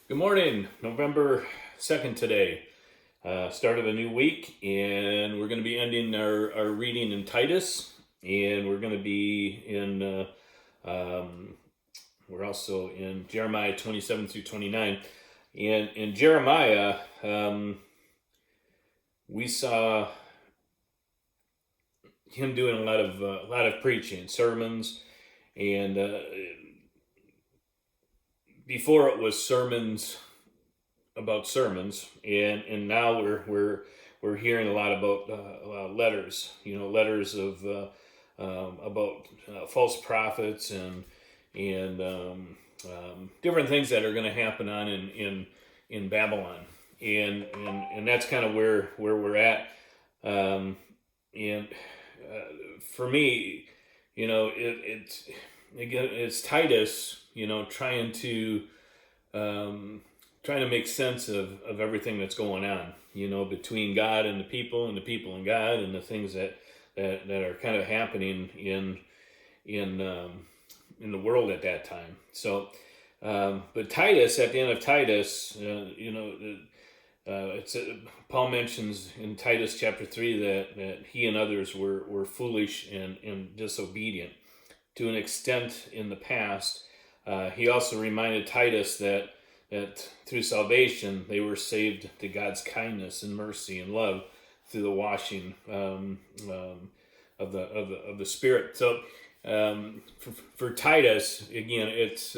Good morning, November 2nd today. Start of a new week, and we're going to be ending our reading in Titus, and we're going to be we're also in Jeremiah 27 through 29. And in Jeremiah, we saw him doing a lot of preaching, sermons, and before it was sermons about sermons, and now we're hearing a lot about letters. Letters of about false prophets and different things that are going to happen on in Babylon, and that's kind of where we're at. And for me, it's again, it's Titus, trying to make sense of everything that's going on, between God and the people and God, and the things that are kind of happening in the world at that time. So, but Titus, at the end of Titus, it's Paul mentions in Titus chapter 3 that he and others were foolish and disobedient to an extent in the past. He also reminded Titus that through salvation they were saved to God's kindness and mercy and love through the washing of the Spirit. So for Titus, again, it's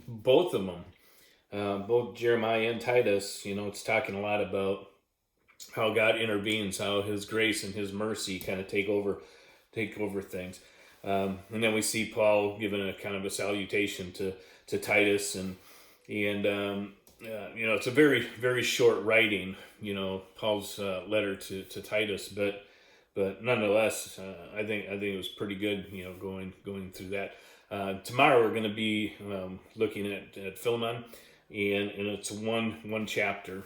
both of them, both Jeremiah and Titus. It's talking a lot about how God intervenes, how His grace and His mercy kind of take over things. And then we see Paul giving a kind of a salutation to Titus, and it's a very, very short writing, Paul's letter to Titus, but nonetheless, I think it was pretty good, going through that. Tomorrow we're going to be looking at Philemon, and it's one chapter,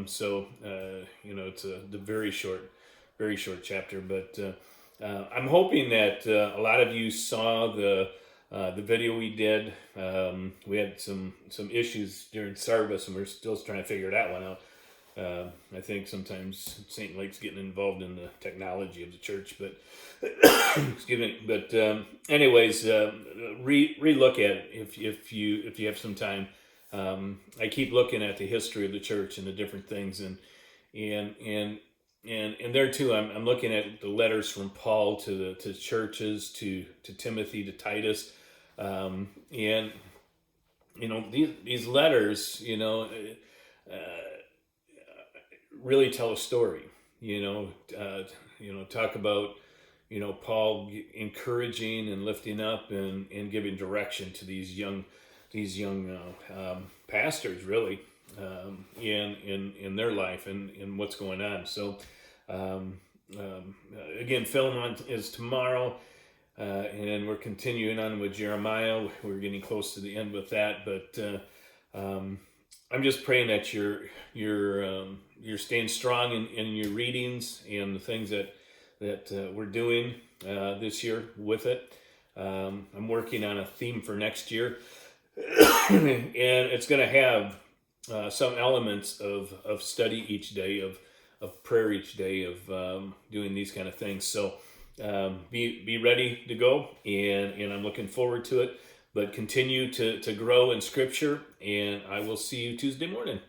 so it's the very short chapter, but. I'm hoping that a lot of you saw the video we did. We had some issues during service, and we're still trying to figure that one out. I think sometimes St. Lake's getting involved in the technology of the church, but excuse me. But anyways, re-look at it if you have some time. I keep looking at the history of the church and the different things, and there too, I'm looking at the letters from Paul to churches, to Timothy, to Titus, and these letters, really tell a story. Talk about Paul encouraging and lifting up and giving direction to these young pastors, really. In their life and what's going on. So again, Philemon is tomorrow, and we're continuing on with Jeremiah. We're getting close to the end with that, but I'm just praying that you're staying strong in your readings and the things that we're doing this year with it. I'm working on a theme for next year, and it's going to have some elements of study each day, of prayer each day, of doing these kind of things. So be ready to go, and I'm looking forward to it. But continue to grow in Scripture, and I will see you Tuesday morning.